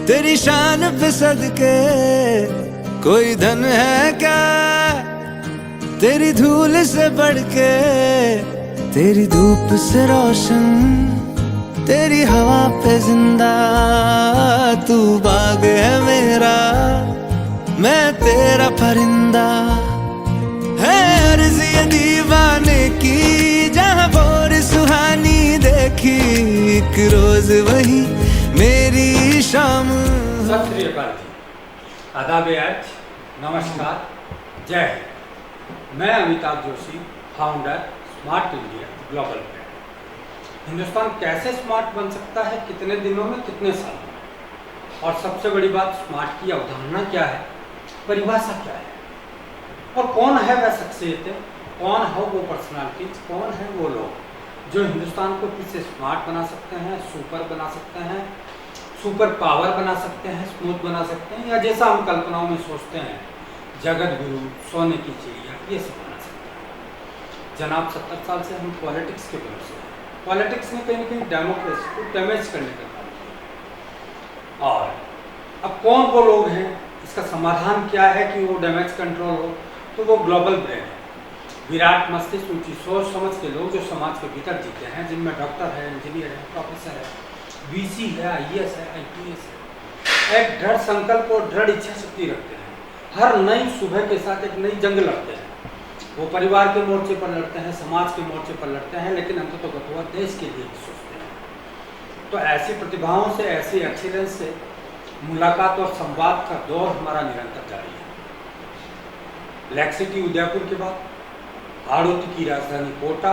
तेरी शान पे सदके कोई धन है क्या, तेरी धूल से बढ़ के, तेरी धूप से रोशन, तेरी हवा पे जिंदा। तू बाग है मेरा, मैं तेरा परिंदा। है अर्ज़ ये दीवाने की, जहाँ भोर सुहानी देखी, एक रोज वही मेरी शाम। सत श्री अकाल जी, आदाब आज, नमस्कार, जय हिंद। मैं Amitabh Joshi, founder smart India global brand. Hindustan कैसे स्मार्ट बन सकता है, कितने दिनों में, कितने सालों में, और सबसे बड़ी बात, स्मार्ट की अवधारणा क्या है, परिभाषा क्या है, और कौन है वह शख्सियतें, कौन है वो पर्सनालिटीज, कौन है वो लोग जो हिंदुस्तान को फिर से स्मार्ट बना सकते हैं, सुपर बना सकते हैं, सुपर पावर बना सकते हैं, स्मूथ बना सकते हैं, या जैसा हम कल्पनाओं में सोचते हैं, जगत गुरु, सोने की चिड़िया, ये सब बना सकते हैं। जनाब 70 साल से हम पॉलिटिक्स के भरोसे हैं। पॉलिटिक्स ने कहीं ना कहीं डेमोक्रेसी को डैमेज करने का काम किया, और अब कौन वो लोग हैं, इसका समाधान क्या है कि वो डैमेज कंट्रोल हो, तो वो ग्लोबल ब्रेन है। विराट मस्तिष्क, ऊंची सोच समझ के लोग जो समाज के भीतर जीते हैं, जिनमें डॉक्टर है, इंजीनियर है, प्रोफेसर है, वीसी है, आईएएस है, आईपीएस है, एक दृढ़ संकल्प और दृढ़ इच्छा शक्ति रखते हैं। हर नई सुबह के साथ एक नई जंग लड़ते हैं। वो परिवार के मोर्चे पर लड़ते हैं, समाज के मोर्चे पर लड़ते हैं, लेकिन अंततः देश के लिए सोचते हैं। तो ऐसी प्रतिभाओं से, ऐसी एक्सीलेंस से मुलाकात और संवाद का दौर हमारा निरंतर जारी है। लेक सिटी उदयपुर के बाद हाड़ौती की राजधानी कोटा,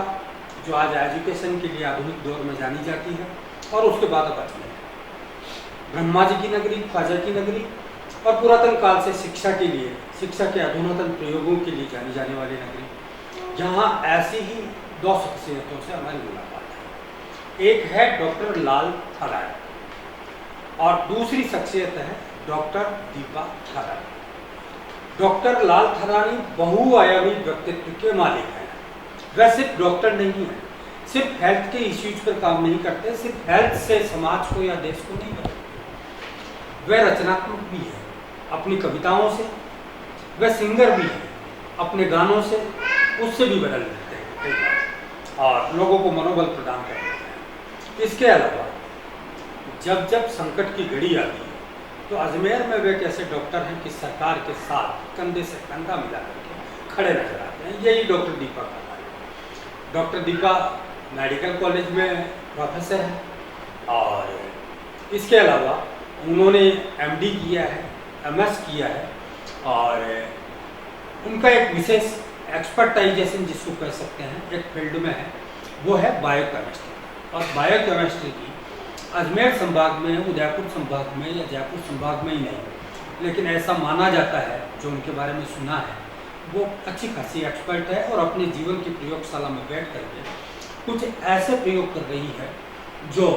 जो आज एजुकेशन के लिए आधुनिक दौर में जानी जाती है, और उसके बाद अब अजमेर, ब्रह्मा जी की नगरी, ख्वाजा की नगरी, और पुरातन काल से शिक्षा के लिए, शिक्षा के अधुनातन प्रयोगों के लिए जानी जाने वाली नगरी, जहाँ ऐसी ही दो शख्सियतों से हमारी मुलाकात है। एक है डॉक्टर लाल थरानी, और दूसरी शख्सियत है डॉक्टर दीपा थरानी। डॉक्टर लाल थरानी बहुआयामी व्यक्तित्व के मालिक हैं। वह सिर्फ डॉक्टर नहीं है, सिर्फ हेल्थ के इश्यूज पर काम नहीं करते, सिर्फ हेल्थ से समाज को या देश को नहीं बदलते। वह रचनात्मक भी है अपनी कविताओं से, वह सिंगर भी है अपने गानों से, उससे भी बदल देते हैं कई बार, और लोगों को मनोबल प्रदान कर देते हैं। इसके अलावा जब जब संकट की घड़ी आती है, तो अजमेर में वे एक ऐसे डॉक्टर हैं कि सरकार के साथ कंधे से कंधा मिला करके खड़े नजर आते हैं। यही डॉक्टर दीपा का है। डॉक्टर दीपा मेडिकल कॉलेज में प्रोफेसर है, और इसके अलावा उन्होंने एमडी किया है, एमएस किया है, और उनका एक विशेष एक्सपर्टाइजेशन जिसको कह सकते हैं एक फील्ड में है, वो है बायोकेमिस्ट्री। और बायोकेमिस्ट्री की अजमेर संभाग में, उदयपुर संभाग में या जयपुर संभाग में ही नहीं, लेकिन ऐसा माना जाता है, जो उनके बारे में सुना है, वो अच्छी खासी एक्सपर्ट है, और अपने जीवन की प्रयोगशाला में बैठ करके कुछ ऐसे प्रयोग कर रही है जो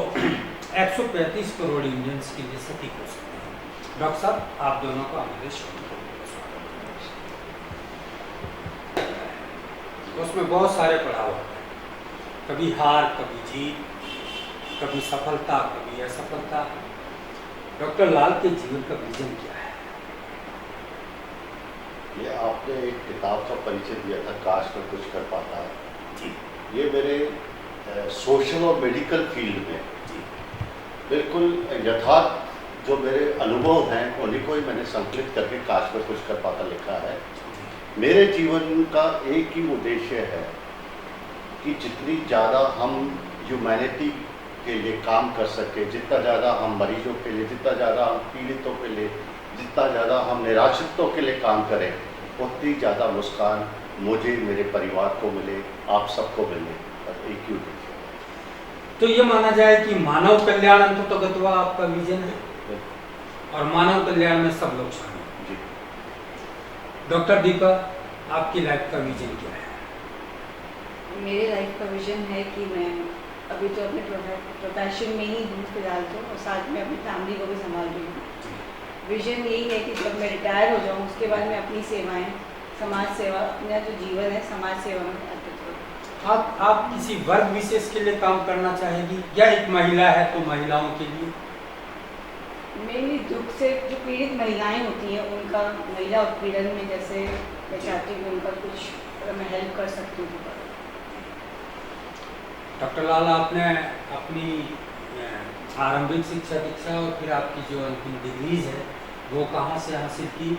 135 करोड़ इंडियंस के लिए सटीक हो सकते हैं। डॉक्टर साहब, आप दोनों को हमारे शो में उसमें बहुत सारे पड़ाव होते हैं, कभी हार, कभी जीत, कभी सफलता, कभी असफलता। डॉक्टर लाल के जीवन का विजन क्या है? ये आपने एक किताब का परिचय दिया था, काश में कुछ कर पाता जी। ये मेरे सोशल और मेडिकल फील्ड में बिल्कुल यथार्थ जो मेरे अनुभव हैं, उन्हीं को ही मैंने संकलित करके काश में कुछ कर पाता लिखा है। मेरे जीवन का एक ही उद्देश्य है कि जितनी ज़्यादा हम ह्यूमैनिटी के लिए काम कर सके, जितना ज़्यादा हम मरीजों के लिए, जितना ज़्यादा हम पीड़ितों के लिए, जितना ज़्यादा हम निराश्रितों के लिए काम करें, उतनी ज़्यादा मुस्कान मुझे, मेरे परिवार को मिले, आप सबको मिले। बस एक ही उद्देश्य। तो ये माना जाए कि मानव कल्याण अंततः आपका विजन है, और मानव कल्याण में सब लोग शामिल हैं। जी। डॉक्टर दीपा, आपकी लाइफ का विजन क्या है? मेरे लाइफ का विजन है कि मैं अभी तो अपने प्रोफेशन में ही हूँ फिलहाल तो, और साथ में अपनी फैमिली को भी संभाल रही हूँ। विजन यही है कि जब मैं रिटायर हो जाऊँ, उसके बाद मैं अपनी सेवाएं, समाज सेवा, अपना जो जीवन है समाज सेवा में अर्पित करूँ। आप किसी वर्ग विशेष के लिए काम करना चाहेगी, या एक महिला है तो महिलाओं के लिए? मेनली दुख से जो पीड़ित महिलाएं होती हैं उनका महिला उत्पीड़न में, जैसे मैं चाहती हूँ उनका कुछ अगर मैं हेल्प कर सकती हूँ तो। डॉक्टर लाल, आपने अपनी आरंभिक शिक्षा दीक्षा और फिर आपकी जो अंतिम डिग्रीज है वो कहाँ से हासिल की,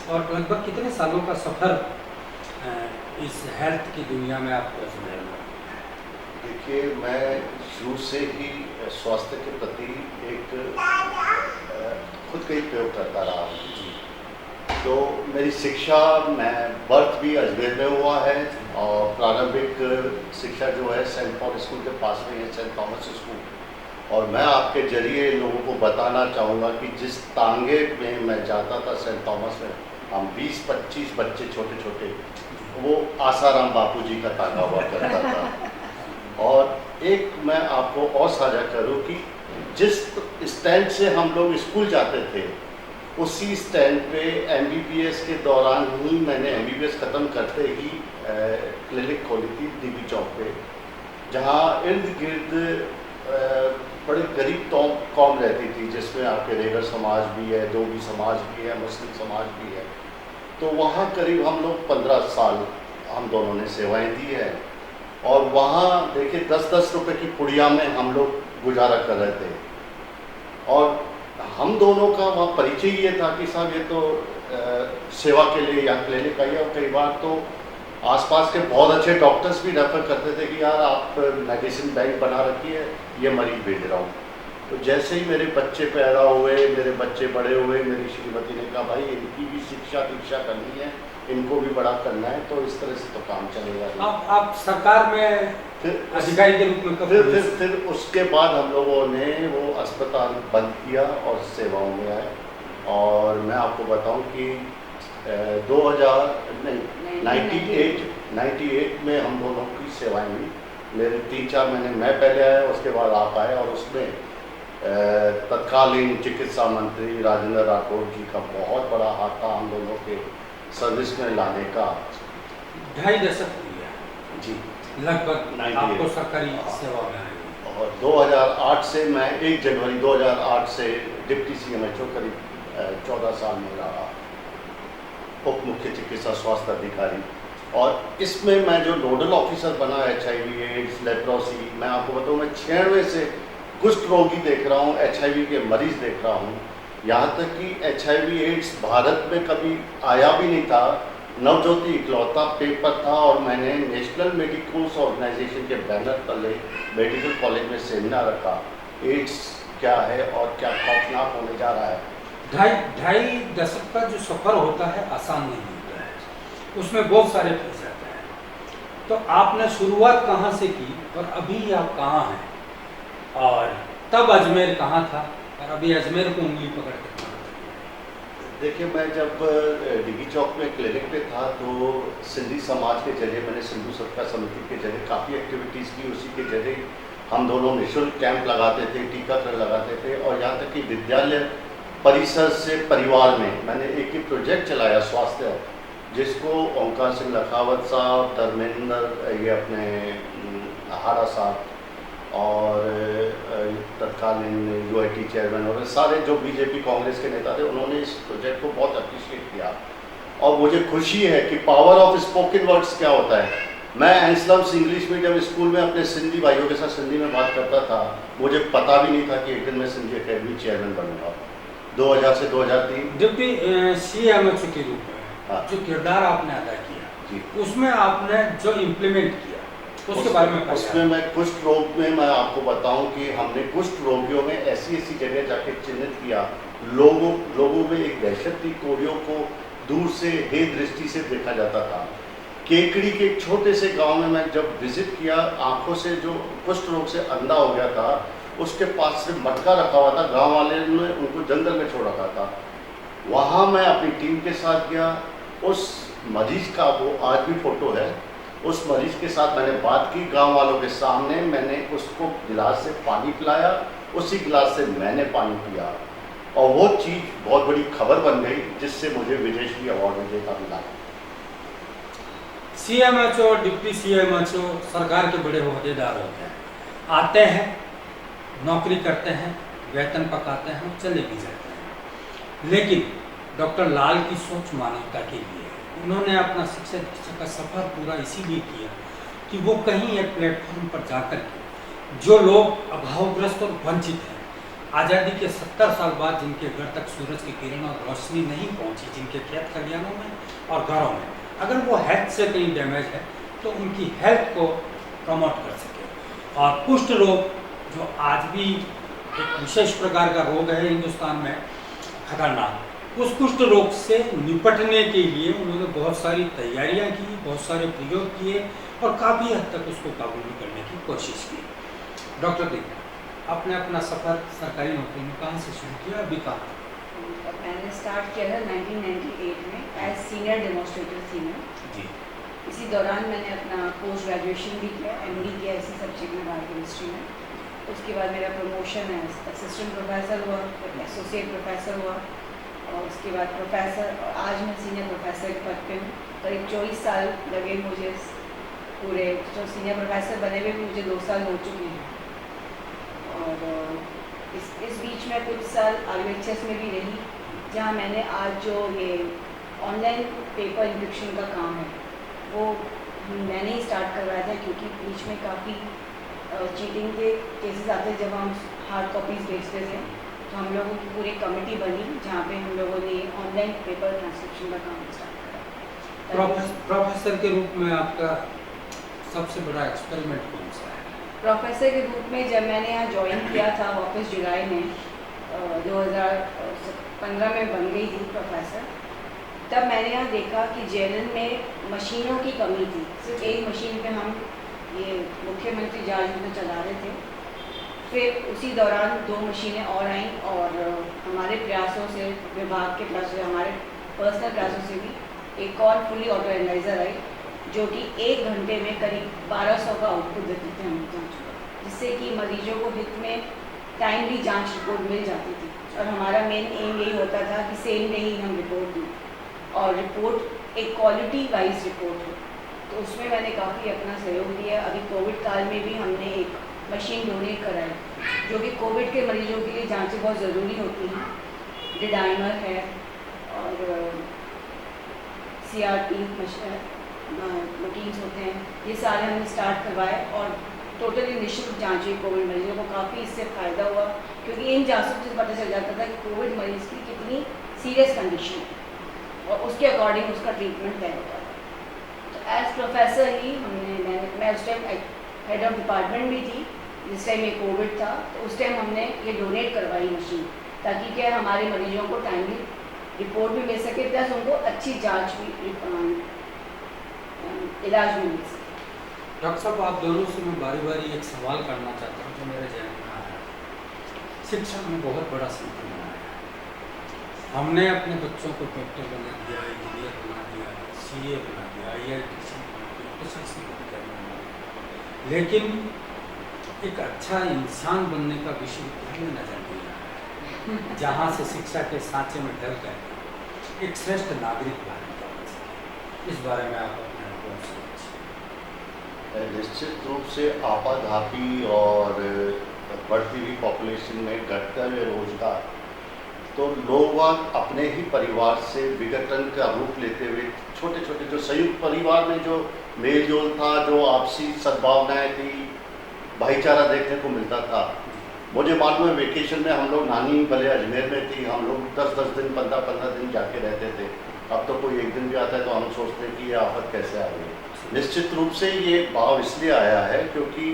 और लगभग कितने सालों का सफ़र इस हेल्थ की दुनिया में आपको अजमेर में? देखिए, मैं शुरू से ही स्वास्थ्य के प्रति एक खुद का ही प्रयोग करता रहा हूँ। तो मेरी शिक्षा, मैं बर्थ भी अजमेर में हुआ है और प्रारंभिक शिक्षा जो है सेंट पॉल स्कूल के पास में है, सेंट थॉमस स्कूल। और मैं आपके जरिए लोगों को बताना चाहूँगा कि जिस तांगे में मैं जाता था सेंट थॉमस में, हम 20-25 बच्चे छोटे छोटे, वो आसाराम बापूजी का तांगा हुआ करता था। और एक मैं आपको और साझा करूँ कि जिस स्टैंड से हम लोग स्कूल जाते थे, उसी स्टैंड पे MBBS के दौरान ही मैंने MBBS ख़त्म करते ही क्लिनिक खोली थी DB चौक पे, जहाँ इर्द गिर्द बड़े गरीब कौम रहती थी, जिसमें आपके रेगर समाज भी है, दोगी समाज भी है, मुस्लिम समाज भी है। तो वहाँ करीब हम लोग 15 साल हम दोनों ने सेवाएं दी है। और वहाँ देखिए 10-10 रुपए की पुड़िया में हम लोग गुजारा कर रहे थे। और हम दोनों का वहाँ परिचय ये था कि साहब ये तो सेवा के लिए या क्लिनिक आई है। और कई बार तो आसपास के बहुत अच्छे डॉक्टर्स भी रेफर करते थे कि यार आप मेडिसिन बैंक बना रखी है, ये मरीज भेज रहा हूँ। तो जैसे ही मेरे बच्चे पैदा हुए, मेरे बच्चे बड़े हुए, मेरी श्रीमती ने कहा भाई इनकी भी शिक्षा दीक्षा करनी है, इनको भी बड़ा करना है, तो इस तरह से तो काम चलेगा। आप सरकार में फिर अधिकारी के रूप में फिर उसके बाद हम लोगों ने वो अस्पताल बंद किया और सेवाओं में आए। और मैं आपको बताऊं कि 98 में हम दोनों की सेवाएं हुई। मेरे 3-4 महीने मैं पहले आया, उसके बाद आप आए, और उसमें तत्कालीन चिकित्सा मंत्री राजेंद्र राठौड़ जी का बहुत बड़ा हाथ था हम दोनों के सर्विस में लाने का। 2.5 दशक हो गया जी, लगभग आपको सरकारी सेवा में आए। और 2008 से मैं 1 जनवरी 2008 से डिप्टी CMHO करीब 14 साल में रहा, उप मुख्य चिकित्सा स्वास्थ्य अधिकारी। और इसमें मैं जो नोडल ऑफिसर बना HIV एड्स लेप्रोसी, मैं आपको बताऊँ मैं 96 से कुष्ठ रोगी देख रहा हूँ, HIV के मरीज देख रहा हूँ। यहाँ तक कि HIV एड्स भारत में कभी आया भी नहीं था, नवज्योति इकलौता पेपर था। और मैंने नेशनल मेडिकल्स ऑर्गेनाइजेशन के बैनर तले मेडिकल कॉलेज में सेमिनार रखा, एड्स क्या है और क्या खौफनाक होने जा रहा है। 2.5 दशक का जो सफ़र होता है आसान नहीं होता है, उसमें बहुत सारे फंस जाते हैं। तो आपने शुरुआत कहाँ से की और अभी आप कहाँ हैं, और तब अजमेर कहाँ था और अभी अजमेर को उंगली पकड़ के कहाँ? देखिए, मैं जब DB चौक में क्लिनिक पे था तो सिंधी समाज के जरिए मैंने सिंधु सत्ता समिति के जरिए काफ़ी एक्टिविटीज़ की। उसी के जरिए हम दोनों निःशुल्क कैंप लगाते थे, टीकाकरण लगाते थे। और यहाँ तक कि विद्यालय परिसर से परिवार में मैंने एक ही प्रोजेक्ट चलाया स्वास्थ्य, जिसको ओंकार सिंह लखावत साहब, धर्मेंद्र ये अपने हारा साहब और तत्कालीन UIT चेयरमैन और सारे जो BJP कांग्रेस के नेता थे, उन्होंने इस प्रोजेक्ट को बहुत अप्रिशिएट किया। और मुझे खुशी है कि पावर ऑफ स्पोकन वर्ड्स क्या होता है। मैं एंसलम्स इंग्लिश मीडियम स्कूल में अपने सिंधी भाइयों के साथ सिंधी में बात करता था, मुझे पता भी नहीं था कि एक दिन मैं सिंधी अकेडमी चेयरमैन बनूंगा। 2000 से 2003 डिप्टी CMHO के रूप में जो किरदार आपने अदा किया जी, उसमें आपने जो इम्प्लीमेंट किया उसके बारे में उसमें मैं कुष्ठ रोग में मैं आपको बताऊं कि हमने कुष्ठ रोगियों में ऐसी जगह जाके चिन्हित किया, लोगों में एक दहशत थी। कोढ़ियों को दूर से हे दृष्टि से देखा जाता था। केकड़ी के एक छोटे से गांव में मैं जब विजिट किया, आंखों से जो कुष्ठ रोग से अंधा हो गया था, उसके पास से मटका रखा हुआ था, गांव वाले ने उनको जंगल में छोड़ रखा था। वहाँ मैं अपनी टीम के साथ गया, उस मरीज का वो आज भी फोटो है, उस मरीज के साथ मैंने बात की गांव वालों के सामने। मैंने उसको गिलास से पानी पिलाया, उसी गिलास से मैंने पानी पिया, और वो चीज़ बहुत बड़ी खबर बन गई, जिससे मुझे विदेशी अवार्ड विजेता मिला। CMHO, डिप्टी CMHO सरकार के बड़े ओहदेदार होते हैं, आते हैं, नौकरी करते हैं, वेतन पकाते हैं और चले भी जाते हैं। लेकिन डॉक्टर लाल की सोच मानवता के लिए है। उन्होंने अपना शिक्षा दीक्षा का सफ़र पूरा इसीलिए किया कि वो कहीं एक प्लेटफॉर्म पर जाकर के जो लोग अभावग्रस्त और वंचित हैं, आज़ादी के 70 साल बाद जिनके घर तक सूरज की किरण और रोशनी नहीं पहुंची, जिनके खेत खलिहानों में और घरों में अगर वो हेल्थ से कहीं डैमेज है तो उनकी हेल्थ को प्रमोट कर सके। और कुष्ठ रोग जो आज भी एक विशेष प्रकार का रोग है हिंदुस्तान में, खतरनाक, उस कुष्ठ रोग से निपटने के लिए उन्होंने बहुत सारी तैयारियां की, बहुत सारे प्रयोग किए और काफ़ी हद तक उसको काबू में करने की कोशिश की। डॉक्टर दीप, आपने अपना सफ़र सरकारी नौकरी में कहाँ से शुरू किया, अभी कहाँ? मैंने स्टार्ट किया था 1998 में एज सीनियर डेमोस्ट्रेटर थी मैं। जी। इसी दौरान मैंने अपना पोस्ट ग्रेजुएशन भी किया, MD किया इसी सब्जेक्ट में, बायोकेमिस्ट्री में। उसके बाद मेरा प्रमोशन है, असिस्टेंट प्रोफेसर हुआ, फिर एसोसिएट प्रोफेसर हुआ और उसके बाद प्रोफेसर, और आज मैं सीनियर प्रोफेसर के पद पे हूँ। करीब 24 साल लगे मुझे पूरे, जो सीनियर प्रोफेसर बने हुए मुझे 2 साल हो चुके हैं। और इस बीच में कुछ साल RUHS में भी रही, जहाँ मैंने आज जो ये ऑनलाइन पेपर इंक्रिप्शन का काम है वो मैंने ही स्टार्ट करवाया था, क्योंकि बीच में काफ़ी चीटिंग के केसेस आते जब हम हार्ड कॉपीज़ भेजते थे। तो हम लोगों की पूरी कमेटी बनी जहाँ पे हम लोगों ने ऑनलाइन पेपर ट्रांसक्रिप्शन का काम स्टार्ट करा। प्रोफेसर के रूप में आपका सबसे बड़ा एक्सपेरिमेंट कौन सा है? प्रोफेसर के रूप में जब मैंने यहाँ ज्वाइन किया था वापस जुलाई में 2015 में बन गई थी प्रोफेसर, तब मैंने यहाँ देखा कि जेएलएन में मशीनों की कमी थी। सिर्फ एक मशीन पे हम ये मुख्यमंत्री जांच में चला रहे थे। फिर उसी दौरान 2 मशीनें और आईं और हमारे प्रयासों से, विभाग के प्रयासों से, हमारे पर्सनल प्रयासों से भी एक और फुली ऑटो एनालाइजर आई, जो कि 1 घंटे में करीब 1200 का आउटपुट देते थे हम जाँच को, जिससे कि मरीजों को हित में टाइमली जांच रिपोर्ट मिल जाती थी। और हमारा मेन एम यही होता था कि सेम डे ही हम रिपोर्ट दें और रिपोर्ट एक क्वालिटी वाइज रिपोर्ट हो। तो उसमें मैंने काफ़ी अपना सहयोग दिया। अभी कोविड काल में भी हमने एक मशीन डोनेट कराई, जो कि कोविड के मरीजों के लिए जाँचें बहुत ज़रूरी होती हैं। डिडाइमर है और CRP प्रोटीन्स होते हैं, ये सारे हमने स्टार्ट करवाए और टोटली निःशुल्क जाँच हुई कोविड मरीजों को। काफ़ी इससे फ़ायदा हुआ, क्योंकि इन जाँचों से पता चल जाता था कि कोविड मरीज़ की कितनी सीरियस कंडीशन है और उसके अकॉर्डिंग उसका ट्रीटमेंट तय होता था। तो एज प्रोफेसर ही मैं उस टाइम हेड ऑफ डिपार्टमेंट भी थी जिस टाइम ये कोविड था। तो उस टाइम हमने ये डोनेट करवाई मशीन, ताकि क्या हमारे मरीजों को टाइमली रिपोर्ट भी मिल सके, प्लस उनको अच्छी जाँच भी, इलाज भी मिल सके। डॉक्टर साहब, आप दोनों से मैं बारी बारी एक सवाल करना चाहता हूँ जो मेरे जहन में आया। शिक्षा में बहुत बड़ा संकट आया है। हमने अपने बच्चों को डॉक्टर बना दिया, इंजीनियर बना दिया, CA बना दिया, IIT बना दिया, प्रशासनिक अधिकारी बना दिया, लेकिन एक अच्छा इंसान बनने का विश्वविद्यालय नजर नहीं आ रहा है, जहाँ से शिक्षा के सांचे में ढल कर एक श्रेष्ठ नागरिक बन सके। इस बारे में आप अपने अनुभव से निश्चित रूप से आपाधापी और बढ़ती हुई पॉपुलेशन में घटता हुए रोजगार, तो लोग अपने ही परिवार से विघटन का रूप लेते हुए छोटे छोटे जो संयुक्त परिवार में जो मेल जोल था, जो आपसी सद्भावनाएं थी, भाईचारा देखने को मिलता था। मुझे मालूम है वेकेशन में हम लोग, नानी भले अजमेर में थी, हम लोग 10-10 दिन 15-15 दिन जाके रहते थे। अब तो कोई एक दिन भी आता है तो हम सोचते हैं कि ये आफत कैसे आ गई। निश्चित रूप से ये भाव इसलिए आया है क्योंकि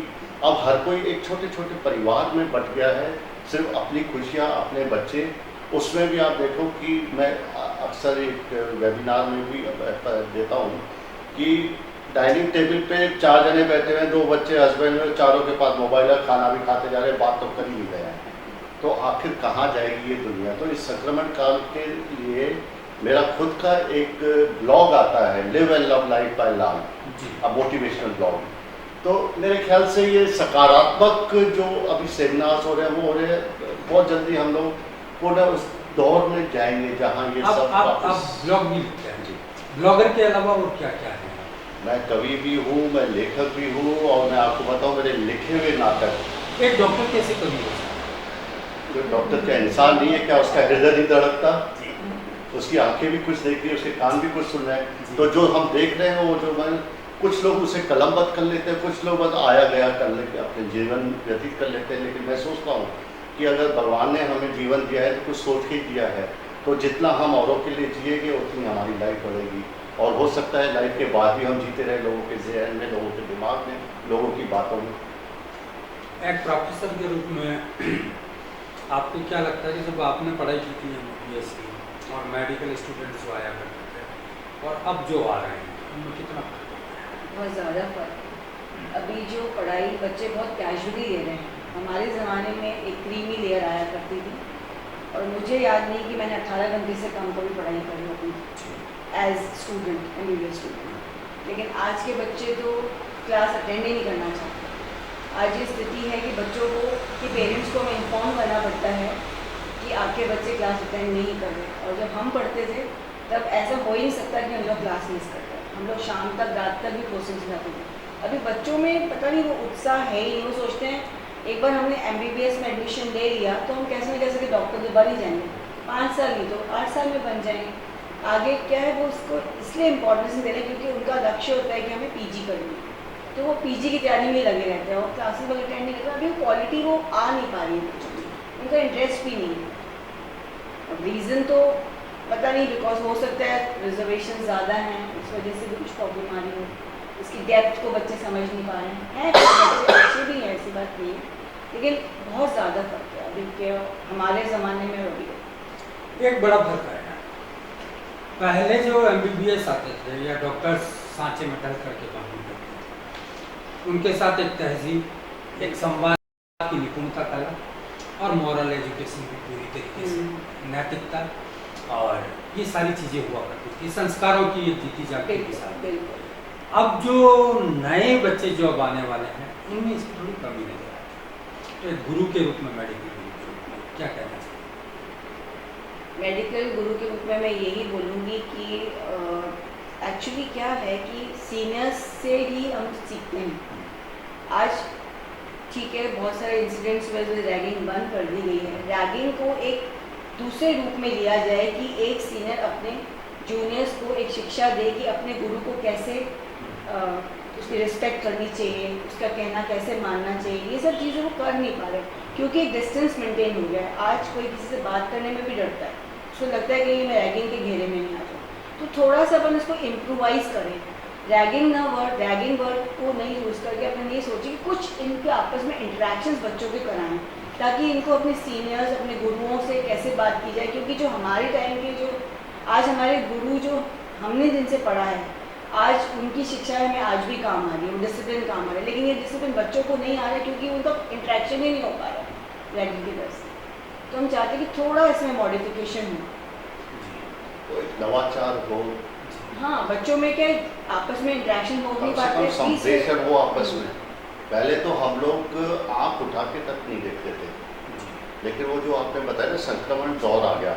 अब हर कोई एक छोटे छोटे परिवार में बट गया है, सिर्फ अपनी खुशियाँ, अपने बच्चे। उसमें भी आप देखो कि मैं अक्सर एक वेबिनार में भी देता हूँ कि डाइनिंग टेबल पे 4 जने बैठे हुए हैं, 2 बच्चे, हस्बैंड में, चारों के पास मोबाइल है, खाना भी खाते जा रहे हैं, बात तो कर ही नहीं रहे हैं। तो आखिर कहाँ जाएगी ये दुनिया? तो इस संक्रमण काल के लिए मेरा खुद का एक ब्लॉग आता है, live and love life by Lal, अब मोटिवेशनल ब्लॉग। तो मेरे ख्याल से ये सकारात्मक जो अभी सेमिनार्स हो रहे हैं वो हो रहे हैं, बहुत जल्दी हम लोग पूरा उस दौर में जाएंगे जहाँ ये सब आप ब्लॉग भी लिखते हैं जी। ब्लॉगर के अलावा और क्या क्या है? मैं कवि भी हूँ, मैं लेखक भी हूँ, और मैं आपको बताऊँ मेरे लिखे हुए नाटक। एक डॉक्टर कैसे कवि हो सकता है? डॉक्टर क्या इंसान नहीं है क्या? उसका हृदय नहीं धड़कता? उसकी आंखें भी कुछ देख रही है, उसके कान भी कुछ सुन रहे हैं। तो जो हम देख रहे हैं वो जो मैं, कुछ लोग उसे कलमबद्ध कर लेते हैं, कुछ लोग बस आया गया कर लेके अपने जीवन व्यतीत कर लेते हैं। लेकिन मैं सोचता हूँ कि अगर भगवान ने हमें जीवन दिया है तो कुछ सोच के ही दिया है, तो जितना हम औरों के लिए जिएंगे उतनी हमारी लाइफ बढ़ेगी। और हो सकता है लाइफ के बाद भी हम जीते रहे, लोगों के जहन में, लोगों के दिमाग में, लोगों की बातों में। एक प्रोफेसर के रूप में आपको क्या लगता है कि जब आपने पढ़ाई की थी MBBS की और मेडिकल स्टूडेंट्स जो आया करते थे और अब जो आ रहे हैं उनमें कितना फर्क है? बहुत ज़्यादा फर्क है। अभी जो पढ़ाई बच्चे बहुत कैजुअली ले रहे हैं। हमारे ज़माने में एक क्रीमी लेयर आया करती थी और मुझे याद नहीं कि मैंने 18 घंटे से कम कभी पढ़ाई करी होती एज स्टूडेंट, MBBS स्टूडेंट। लेकिन आज के बच्चे तो क्लास अटेंड ही नहीं करना चाहते। आज ये स्थिति है कि बच्चों को, कि पेरेंट्स को हमें इन्फॉर्म करना पड़ता है कि आपके बच्चे क्लास अटेंड नहीं कर रहे। और जब हम पढ़ते थे तब ऐसा हो ही नहीं सकता कि हम लोग क्लास मिस करते हैं। हम लोग शाम तक, रात तक भी कोचिंग जाते थे। अभी बच्चों में पता नहीं वो उत्साह है ही नहीं। वो सोचते हैं एक बार हमने MBBS में एडमिशन ले लिया तो हम कैसे न कैसे डॉक्टर तो बन ही जाएंगे, 5 साल नहीं तो 8 साल में बन जाएंगे। आगे क्या है वो उसको इसलिए इम्पोर्टेंस दे रहे हैं क्योंकि उनका लक्ष्य होता है कि हमें PG करनी है, तो वो PG की तैयारी में लगे रहते हैं और क्लासेस वगैरह अटेंड नहीं करते। अभी क्वालिटी वो आ नहीं पा रही है, उनका इंटरेस्ट भी नहीं है। अब रीज़न तो पता नहीं, बिकॉज हो सकता है रिजर्वेशन ज़्यादा हैं, इस वजह से भी कुछ प्रॉब्लम आ रही हो। इसकी डेप्थ को बच्चे समझ नहीं पा रहे हैं। बच्चे अच्छे भी हैं, ऐसी बात नहीं है, लेकिन बहुत ज़्यादा फर्क है अभी के हमारे ज़माने में और अभी। एक बड़ा फर्क है। पहले जो MBBS आते थे या डॉक्टर्स सांचे में टल करके काम करते थे, उनके साथ एक तहजीब, एक संवाद की निपुणता कला और मॉरल एजुकेशन की पूरी तरीके से नैतिकता और ये सारी चीज़ें हुआ करती थी, संस्कारों की जीती जाती थी सारी। अब जो नए बच्चे जो अब आने वाले हैं उनमें इसकी थोड़ी कमी नजर आती है। तो एक गुरु के रूप में, मेडिकल गुरु के रूप में क्या कहना चाहिए? मेडिकल गुरु के रूप में मैं यही बोलूँगी कि एक्चुअली क्या है कि सीनियर्स से ही हम सीखते हैं। आज ठीक है, बहुत सारे इंसिडेंट्स में रैगिंग बंद कर दी गई है। रैगिंग को एक दूसरे रूप में लिया जाए कि एक सीनियर अपने जूनियर्स को एक शिक्षा दे कि अपने गुरु को कैसे उसकी रिस्पेक्ट करनी चाहिए, उसका कहना कैसे मानना चाहिए। ये सब चीज़ें वो कर नहीं पा रहे क्योंकि एक डिस्टेंस मेंटेन हो गया है। आज कोई किसी से बात करने में भी डरता है, उसको लगता है कि मैं रैगिंग के घेरे में नहीं आ जाऊँ। तो थोड़ा सा अपन इसको इम्प्रोवाइज़ करें, रैगिंग वर्ड को नहीं यूज़ करके अपन ये सोचें कि कुछ इनके आपस में इंटरेक्शंस बच्चों के कराएं ताकि इनको अपने सीनियर्स, अपने गुरुओं से कैसे बात की जाए। क्योंकि जो हमारे टाइम के जो आज हमारे गुरु जो हमने जिनसे पढ़ा है, आज उनकी शिक्षा में आज भी काम आ रही है, वो डिसिप्लिन काम आ रहा है। लेकिन ये डिसिप्लिन बच्चों को नहीं आ रहा है क्योंकि उनका इंटरेक्शन ही नहीं हो पा रहा है रैगिंग की वजह से। तो हम चाहते हैं कि थोड़ा इसमें मॉडिफिकेशन हो, तो एक नवाचार हो। हाँ, बच्चों में क्या आपस में इंटरेक्शन हो नहीं पाते, संप्रेषण हो आपस में। पहले तो हम लोग आँख उठा के तक नहीं देखते थे, लेकिन वो जो आपने बताया ना संक्रमण दौर आ गया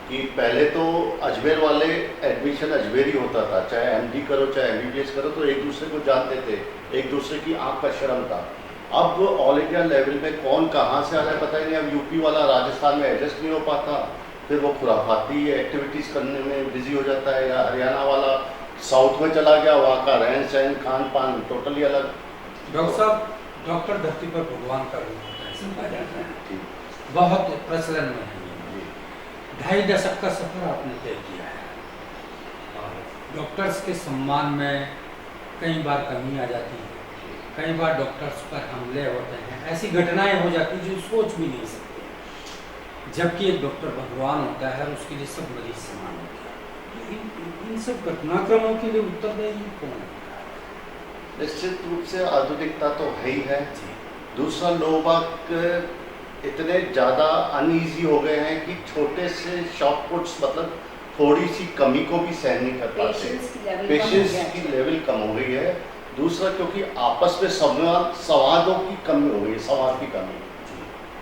कि पहले तो अजमेर वाले एडमिशन अजमेर ही होता था, चाहे MD करो चाहे MBBS करो, तो एक दूसरे को जानते थे, एक दूसरे की आँख का शर्म था। अब ऑल इंडिया लेवल में कौन कहाँ से आ रहा है पता ही नहीं। अब यूपी वाला राजस्थान में एडजस्ट नहीं हो पाता, फिर वो खुराफाती एक्टिविटीज़ करने में बिजी हो जाता है, या हरियाणा वाला साउथ में चला गया, वहाँ का रहन सहन खान पान टोटली अलग। डॉक्टर साहब, डॉक्टर धरती पर भगवान का रूप होता है, समझा जाता है, बहुत प्रचलन में है। 2.5 दशक का सफर आपने तय किया है और डॉक्टर्स के सम्मान में कई बार कमी आ जाती है, कई बार डॉक्टर्स पर हमले होते हैं, ऐसी घटनाएं हो जाती हैं जो सोच भी नहीं सकते। जबकि एक डॉक्टर भगवान होता है और उसके लिए सब मरीज समान होते हैं। इन सब घटनाक्रमों के लिए उत्तरदायी कौन है? निश्चित रूप से आधुनिकता तो है ही है। दूसरा, लोग इतने ज़्यादा अनईजी हो गए हैं कि छोटे से शॉर्टकट्स, मतलब थोड़ी सी कमी को भी सहन नहीं कर पाते। पेशेंस की लेवल कम हो गई है। दूसरा, क्योंकि आपस में संवादों की कमी हो गई है, संवाद की कमी।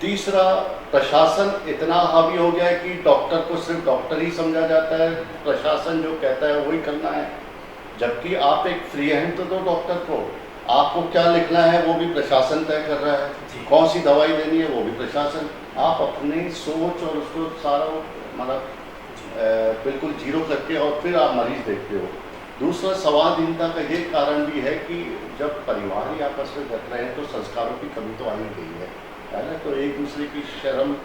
तीसरा, प्रशासन इतना हावी हो गया है कि डॉक्टर को सिर्फ डॉक्टर ही समझा जाता है, प्रशासन जो कहता है वही करना है। जबकि आप एक फ्री हैंड तो दो डॉक्टर को, आपको क्या लिखना है वो भी प्रशासन तय कर रहा है, कौन सी दवाई देनी है वो भी प्रशासन। आप अपनी सोच और उसको सारा मतलब बिल्कुल जीरो करके और फिर आप मरीज देखते हो। दूसरा, संवादहीनता का ये कारण भी है कि जब परिवार ही आपस में घट रहे हैं तो संस्कारों की कमी तो आ ही गई है ना। तो एक दूसरे की शर्म,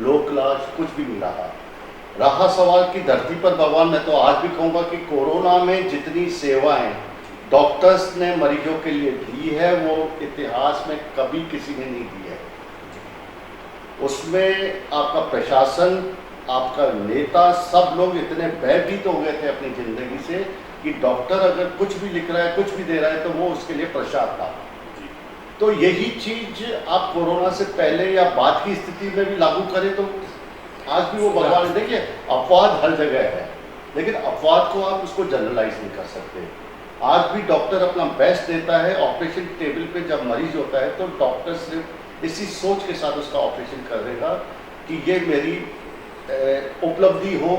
लोक लाज कुछ भी नहीं रहा सवाल की धरती पर भगवान। मैं तो आज भी कहूँगा कि कोरोना में जितनी सेवाएं डॉक्टर्स ने मरीजों के लिए दी है वो इतिहास में कभी किसी ने नहीं दी है। उसमें आपका प्रशासन, आपका नेता, सब लोग इतने भयभीत हो गए थे अपनी ज़िंदगी से कि डॉक्टर अगर कुछ भी लिख रहा है, कुछ भी दे रहा है तो वो उसके लिए प्रसाद था। तो यही चीज़ आप कोरोना से पहले या बाद की स्थिति में भी लागू करें तो आज भी वो भगवान, देखिए अपवाद हर जगह है, लेकिन अपवाद को आप उसको जनरलाइज नहीं कर सकते। आज भी डॉक्टर अपना बेस्ट देता है। ऑपरेशन टेबल पे जब मरीज होता है तो डॉक्टर सिर्फ इसी सोच के साथ उसका ऑपरेशन कर देगा कि ये मेरी उपलब्धि हो,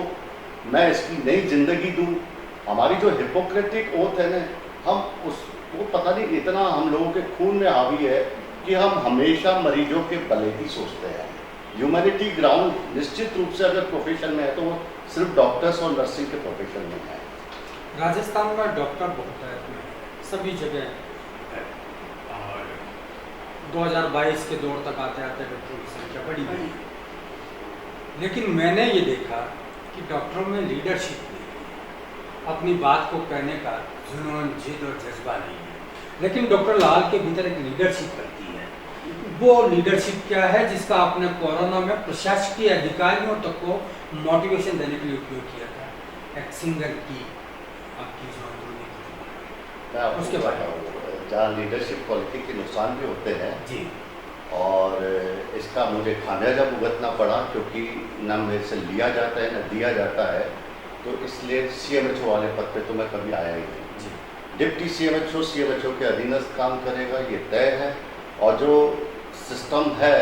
मैं इसकी नई जिंदगी दूं। हमारी जो हिपोक्रेटिक ओथ है ना, हम वो पता नहीं इतना हम लोगों के खून में हावी है कि हम हमेशा मरीजों के भले ही सोचते हैं। ह्यूमैनिटी ग्राउंड निश्चित रूप से अगर प्रोफेशन में है तो वो सिर्फ डॉक्टर्स और नर्सिंग के प्रोफेशन में है। राजस्थान में डॉक्टर बहुत है, सभी जगह है, और 2022 के दौर तक आते आते डॉक्टरों की संख्या बढ़ी गई। लेकिन मैंने ये देखा कि डॉक्टरों में लीडरशिप नहीं है, अपनी बात को कहने का जुनून, जिद और जज्बा नहीं है। लेकिन डॉक्टर लाल के भीतर एक लीडरशिप बनती है। वो लीडरशिप क्या है जिसका आपने कोरोना में प्रशासकीय अधिकारियों तक को मोटिवेशन देने के लिए उपयोग किया था। एक सिंगर की आपकी मैं आपको उसके बाद जहाँ लीडरशिप क्वालिटी के नुकसान भी होते हैं जी, और इसका मुझे खामियाजा भुगतना पड़ा क्योंकि न मेरे से लिया जाता है न दिया जाता है। तो इसलिए CMHO वाले पद पे तो मैं कभी आया ही नहीं। डिप्टी CMHO के अधीनस्थ काम करेगा, ये तय है। और जो सिस्टम है,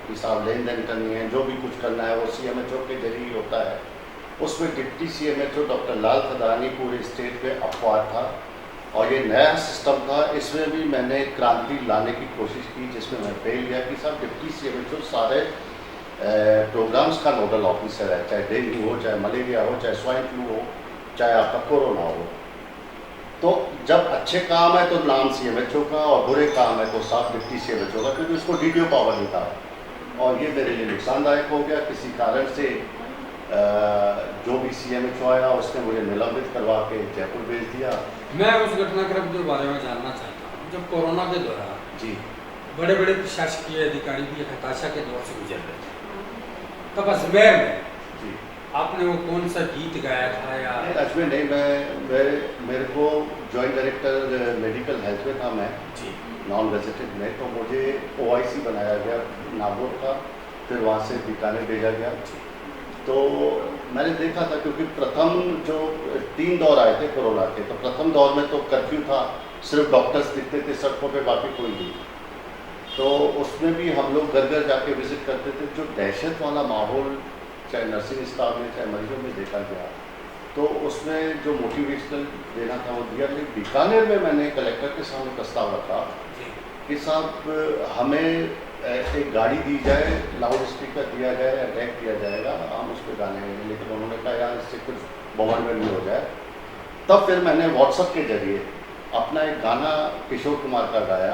हिसाब लेन देन करनी है, जो भी कुछ करना है वो CMHO के जरिए होता है। उसमें डिप्टी CMHO डॉक्टर लाल थदानी पूरे स्टेट पे अपवाद था और ये नया सिस्टम था। इसमें भी मैंने क्रांति लाने की कोशिश की जिसमें मैं फेल गया कि साहब डिप्टी CMHO सारे प्रोग्राम्स का नोडल ऑफिसर है, चाहे डेंगू हो, चाहे मलेरिया हो, चाहे स्वाइन फ्लू हो, चाहे आपका कोरोना हो। तो जब अच्छे काम है तो नाम CMHO का और बुरे काम है तो साफ डिप्टी CMHO का, क्योंकि उसको DDO पावर नहीं था। और ये मेरे लिए नुकसानदायक हो गया। किसी कारण से जो भी CMHO आया उसने मुझे निलंबित करवा के जयपुर भेज दिया। मैं उस घटनाक्रम के बारे में जानना चाहता हूँ जब कोरोना के दौरान जी, बड़े बड़े प्रशासकीय अधिकारी भी एक हताशा के दौर से गुजर रहे थे, तब अजमेर में जी, आपने वो कौन सा गीत गाया था? या अजमेर नहीं, मेरे को जॉइंट डायरेक्टर मेडिकल हेल्थ में था मैं जी, नॉन रेजिडेंट में। तो मुझे OIC बनाया गया नागौर का, फिर वहाँ से बीकानेर भेजा गया। तो मैंने देखा था क्योंकि प्रथम जो 3 दौर आए थे कोरोना के, तो प्रथम दौर में तो कर्फ्यू था, सिर्फ डॉक्टर्स दिखते थे सड़कों पे, बाकी कोई नहीं। तो उसमें भी हम लोग घर घर जाके विजिट करते थे। जो दहशत वाला माहौल चाहे नर्सिंग स्टाफ में चाहे मरीजों में देखा गया, तो उसमें जो मोटिवेशनल देना था वो दिया। लेकिन बीकानेर में मैंने कलेक्टर के सामने प्रस्ताव रखा कि साहब हमें एक गाड़ी दी जाए, लाउड स्पीकर दिया जाए, अटैक दिया जाएगा, हम उस पर गाने हैं। लेकिन उन्होंने कहा यार इससे कुछ बवालमेंट नहीं हो जाए। तब फिर मैंने व्हाट्सएप के जरिए अपना एक गाना किशोर कुमार का गाया,